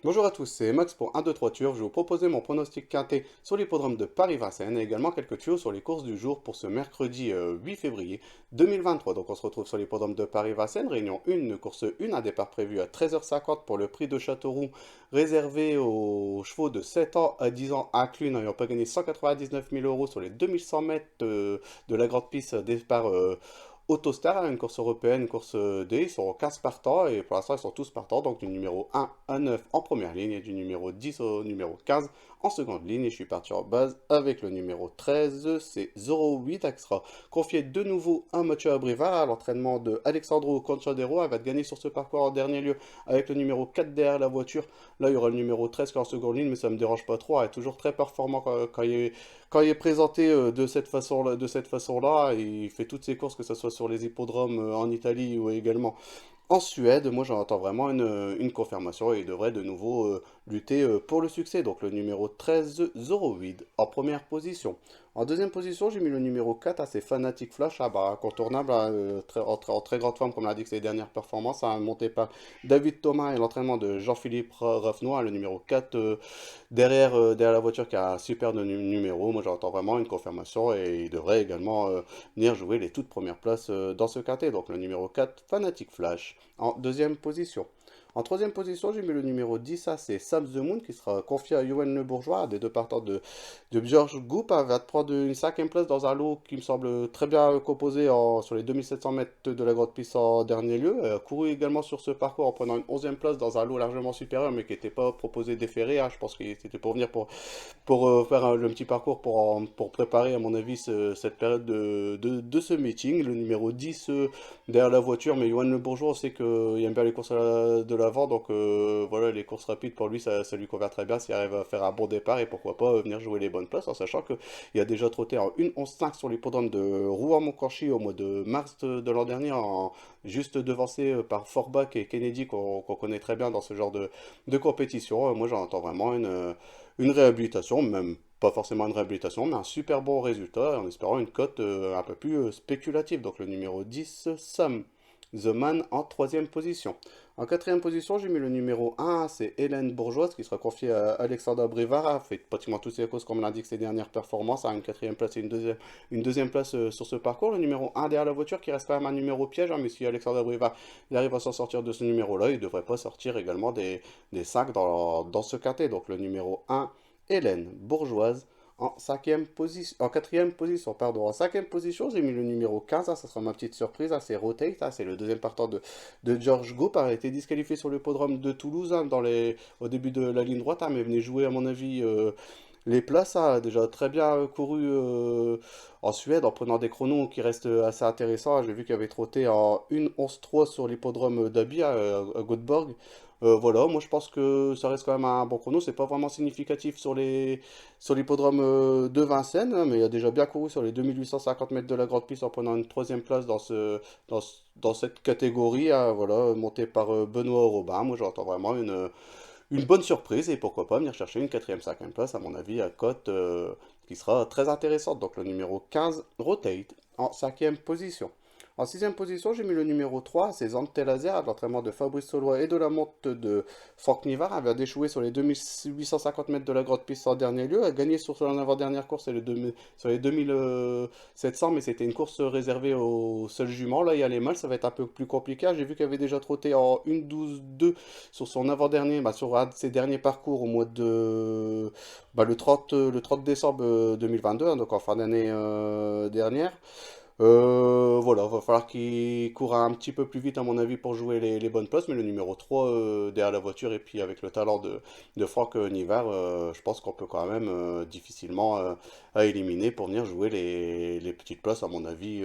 Bonjour à tous, c'est Max pour 1, 2, 3 Turf. Je vais vous proposer mon pronostic quinté sur l'hippodrome de Paris-Vincennes et également quelques tuyaux sur les courses du jour pour ce mercredi 8 février 2023. Donc on se retrouve sur l'hippodrome de Paris-Vincennes, réunion 1, course 1, un départ prévu à 13h50 pour le prix de Châteauroux réservé aux chevaux de 7 ans à 10 ans inclus n'ayant pas gagné 199 000 euros sur les 2100 mètres de la grande piste départ Autostar, une course européenne, une course D, ils sont 15 partants et pour l'instant ils sont tous partants, donc du numéro 1 à 9 en première ligne et du numéro 10 au numéro 15 en seconde ligne. Et je suis parti en base avec le numéro 13, c'est 08 Extra. Confié de nouveau à Mathieu Abrivard à l'entraînement de Alexandro Conchadero. Elle va te gagner sur ce parcours en dernier lieu avec le numéro 4 derrière la voiture. Là il y aura le numéro 13 qui est en seconde ligne, mais ça me dérange pas trop. Elle est toujours très performant quand il est présenté de cette façon-là. Il fait toutes ses courses, que ce soit sur les hippodromes en Italie ou également en Suède. Moi, j'en attends vraiment une confirmation et il devrait de nouveau lutter pour le succès. Donc le numéro 13, Zoroweed, en première position. En deuxième position, j'ai mis le numéro 4, assez fanatique Flash, incontournable, hein, en très grande forme, comme l'a dit que ses dernières performances, hein, monté par David Thomas et l'entraînement de Jean-Philippe Raffnois, le numéro 4, derrière la voiture qui a un super numéro. Moi, j'entends vraiment une confirmation et il devrait également venir jouer les toutes premières places dans ce quintet. Donc le numéro 4, Fanatic Flash, en deuxième position. En troisième position, j'ai mis le numéro 10, ça c'est Sam the Moon qui sera confié à Yoann Le Bourgeois, des deux partants de George Goop. Elle va te prendre une cinquième place dans un lot qui me semble très bien composé sur les 2700 mètres de la grande piste en dernier lieu. Elle a couru également sur ce parcours en prenant une onzième place dans un lot largement supérieur mais qui n'était pas proposé déféré, hein. Je pense que c'était pour venir pour faire le petit parcours pour préparer, à mon avis, cette période de ce meeting. Le numéro 10 derrière la voiture, mais Yoann Le Bourgeois, on sait qu'il aime bien les courses de l'avant, donc voilà, les courses rapides pour lui, ça lui convient très bien s'il arrive à faire un bon départ et pourquoi pas venir jouer les bonnes places, en sachant qu'il a déjà trotté en 1:11:5 sur l'hippodrome de Rouen-Montcorchy au mois de mars de l'an dernier, juste devancé par Forbach et Kennedy, qu'on connaît très bien dans ce genre de compétition. Moi, j'en entends vraiment une réhabilitation, même pas forcément une réhabilitation, mais un super bon résultat en espérant une cote un peu plus spéculative. Donc le numéro 10, Sam The Man en troisième position. En quatrième position, j'ai mis le numéro 1, c'est Hélène Bourgeoise qui sera confiée à Alexandra Brivard. Elle fait pratiquement toutes ses courses comme l'indique ses dernières performances, à une quatrième place et une deuxième place sur ce parcours. Le numéro 1 derrière la voiture qui reste quand même un numéro piège, hein, mais si Alexandra Brivard il arrive à s'en sortir de ce numéro-là, il ne devrait pas sortir également des 5 dans ce quintet. Donc le numéro 1, Hélène Bourgeoise en quatrième position, pardon. En cinquième position, j'ai mis le numéro 15, hein, ça sera ma petite surprise, hein, c'est Rotate, hein, c'est le deuxième partant de George Goop, a été disqualifié sur le podrome de Toulouse, hein, au début de la ligne droite, hein, mais venez jouer à mon avis les places, hein, a déjà très bien couru en Suède en prenant des chronos qui restent assez intéressants, hein. J'ai vu qu'il avait trotté en 1:11:3 sur l'hippodrome d'Abi à Göteborg. Voilà, moi je pense que ça reste quand même un bon chrono. C'est pas vraiment significatif sur l'hippodrome de Vincennes, hein, mais il a déjà bien couru sur les 2850 mètres de la grande piste en prenant une troisième place dans cette catégorie, hein, voilà, montée par Benoît Robin. Moi j'entends vraiment une bonne surprise et pourquoi pas venir chercher une quatrième, cinquième place, à mon avis, à cote qui sera très intéressante. Donc le numéro 15, Rotate, en cinquième position. En sixième position, j'ai mis le numéro 3, c'est Zante Laser, à l'entraînement de Fabrice Solois et de la monte de Franck Nivard. Elle vient d'échouer sur les 2850 mètres de la grande piste en dernier lieu. Elle a gagné sur son avant-dernière course sur les 2700, mais c'était une course réservée aux seuls juments. Là, il y a les mâles, ça va être un peu plus compliqué. J'ai vu qu'elle avait déjà trotté en 1:12:2 sur son avant-dernier, sur un de ses derniers parcours au mois de le 30 décembre 2022, hein, donc en fin d'année dernière. Voilà, va falloir qu'il court un petit peu plus vite à mon avis pour jouer les bonnes places, mais le numéro 3 derrière la voiture et puis avec le talent de Franck Nivard, je pense qu'on peut quand même difficilement à éliminer pour venir jouer les petites places à mon avis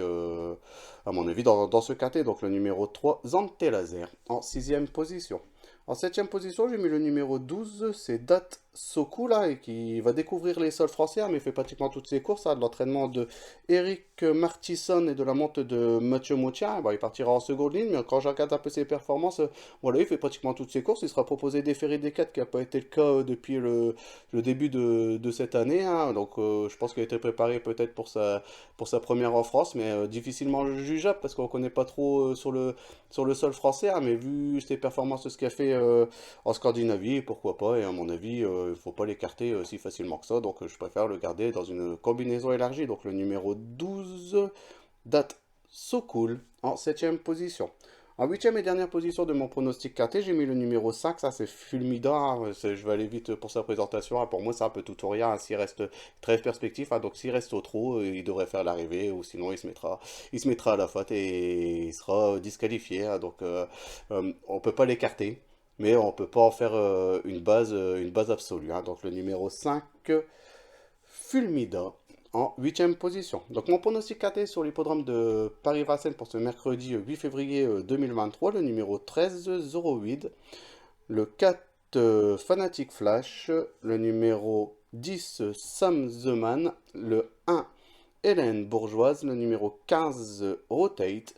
dans ce quintet. Donc le numéro 3, Zante Laser, en sixième position. En septième position, j'ai mis le numéro 12, c'est Dat Sokou là, et qui va découvrir les sols français, hein, mais il fait pratiquement toutes ses courses, hein, de l'entraînement de Eric Martisson et de la montée de Mathieu Moutier. Bon, il partira en seconde ligne, mais quand je regarde un peu ses performances, voilà, il fait pratiquement toutes ses courses. Il sera proposé des ferries des 4, qui n'a pas été le cas depuis le début de cette année, hein. Donc je pense qu'il a été préparé peut-être pour sa première en France, mais difficilement jugeable parce qu'on ne connaît pas trop sur le sol français, hein, mais vu ses performances, ce qu'il a fait en Scandinavie, pourquoi pas, et à mon avis, il ne faut pas l'écarter si facilement que ça, donc je préfère le garder dans une combinaison élargie. Donc le numéro 12 date So Cool en septième position. En huitième et dernière position de mon pronostic quinté, j'ai mis le numéro 5, ça c'est Fulmida, hein. Je vais aller vite pour sa présentation, hein. Pour moi c'est un peu tout ou rien, hein, s'il reste très perspectif, hein. Donc s'il reste au trot, il devrait faire l'arrivée, ou sinon il se mettra à la faute et il sera disqualifié, hein. Donc on peut pas l'écarter, mais on peut pas en faire une base absolue, hein. Donc le numéro 5, Fulmida en huitième position. Donc mon pronostic KT sur l'hippodrome de Paris-Vincennes pour ce mercredi 8 février 2023, le numéro 13, Zoroid, le 4, Fanatic Flash, le numéro 10, Sam the Man, le 1, Hélène Bourgeoise, le numéro 15, Rotate,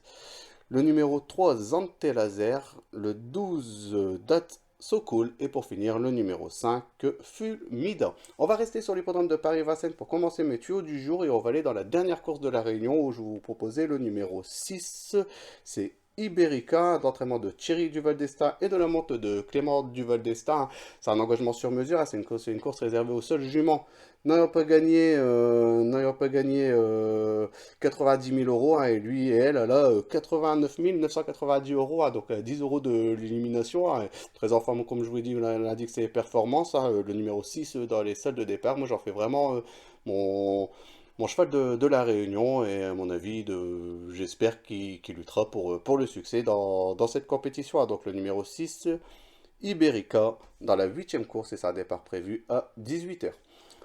le numéro 3, Zante Laser, le 12, Date So Cool, et pour finir, le numéro 5, Fulmida. On va rester sur l'hippodrome de Paris-Vincennes pour commencer mes tuyaux du jour, et on va aller dans la dernière course de la Réunion où je vais vous proposer le numéro 6. C'est Iberica, d'entraînement de Thierry Duval-Destin et de la monte de Clément Duval-Destin. C'est un engagement sur mesure, hein. C'est une course réservée aux seuls juments n'ayant pas gagné, 90 000 euros, hein, et lui et elle, elle a 89 990 euros, hein, donc 10 euros de l'élimination, hein. Très en forme, comme je vous ai dit, l'indique ses performances, hein, le numéro 6 dans les salles de départ. Moi j'en fais vraiment mon cheval de la Réunion, et à mon avis, j'espère qu'il luttera pour le succès dans cette compétition, hein. Donc le numéro 6, Iberica, dans la huitième course, et c'est un départ prévu à 18 h.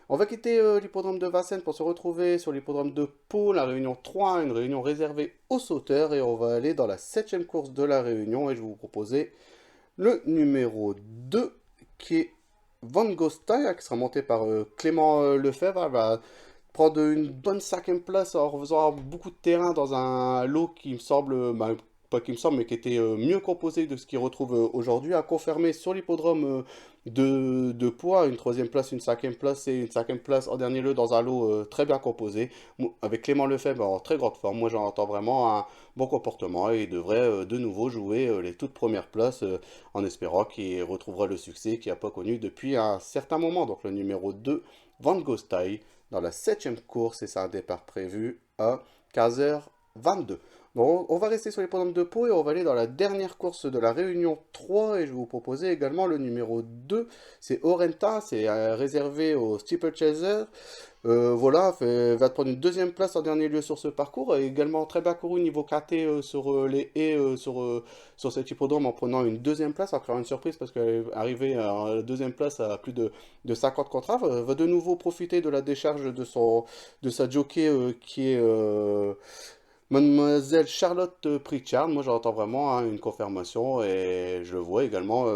On va quitter l'hippodrome de Vincennes pour se retrouver sur l'hippodrome de Pau, la Réunion 3, une réunion réservée aux sauteurs, et on va aller dans la septième course de la Réunion, et je vais vous proposer le numéro 2, qui est Van Gogh, qui sera monté par Clément Lefebvre. Elle va prendre une bonne cinquième place en faisant beaucoup de terrain dans un lot qui me semble, pas qui me semble, mais qui était mieux composé de ce qu'il retrouve aujourd'hui, à confirmer sur l'hippodrome de poids, une troisième place, une cinquième place et une cinquième place en dernier lieu dans un lot très bien composé, avec Clément Lefebvre en très grande forme. Moi j'en entends vraiment un bon comportement, et il devrait de nouveau jouer les toutes premières places, en espérant qu'il retrouvera le succès qu'il n'a pas connu depuis un certain moment. Donc le numéro 2, Van Gogh, dans la septième course, et c'est un départ prévu à 15h22. Bon, on va rester sur les podiums de Pau, et on va aller dans la dernière course de la Réunion 3, et je vais vous proposer également le numéro 2, c'est Orenta, c'est réservé au Steeplechaser. Voilà, va prendre une deuxième place en dernier lieu sur ce parcours, et également très bien couru niveau KT sur les haies sur cet hippodrome, en prenant une deuxième place, en créant une surprise parce qu'elle est arrivée à la deuxième place à plus de 50 contrats. Va de nouveau profiter de la décharge de sa jockey qui est Mademoiselle Charlotte Pritchard. Moi j'entends vraiment, hein, une confirmation, et je le vois également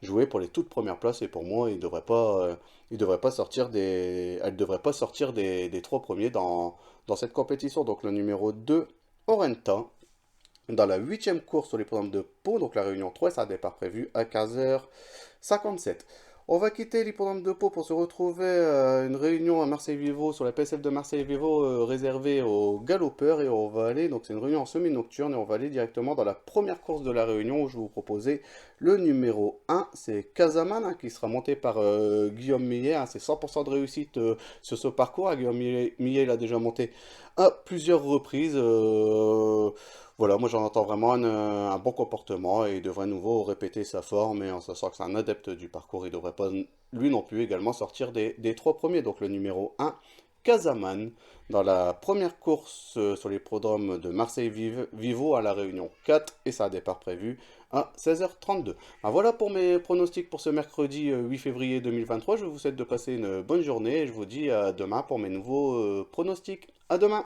jouer pour les toutes premières places, et pour moi il devrait pas sortir elle devrait pas sortir des trois premiers dans cette compétition. Donc le numéro 2, Orenta, dans la huitième course sur les programmes de Pau, donc la Réunion 3, c'est un départ prévu à 15h57. On va quitter l'hippodrome de Pau pour se retrouver à une réunion à Marseille-Vivo, sur la PSF de Marseille-Vivo, réservée aux galopeurs, et on va aller, donc c'est une réunion en semi-nocturne, et on va aller directement dans la première course de la réunion, où je vais vous proposer le numéro 1, c'est Casaman, hein, qui sera monté par Guillaume Millet, hein. C'est 100% de réussite sur ce parcours, hein. Guillaume Millet, il a déjà monté à plusieurs reprises. Voilà, moi j'en entends vraiment un bon comportement, et il devrait à nouveau répéter sa forme, et en sachant que c'est un adepte du parcours, il devrait pas lui non plus également sortir des trois premiers. Donc le numéro 1, Casaman, dans la première course sur les prodromes de Marseille-Vivo à la Réunion 4, et c'est un départ prévu à 16h32. Ben voilà pour mes pronostics pour ce mercredi 8 février 2023. Je vous souhaite de passer une bonne journée, et je vous dis à demain pour mes nouveaux pronostics. À demain!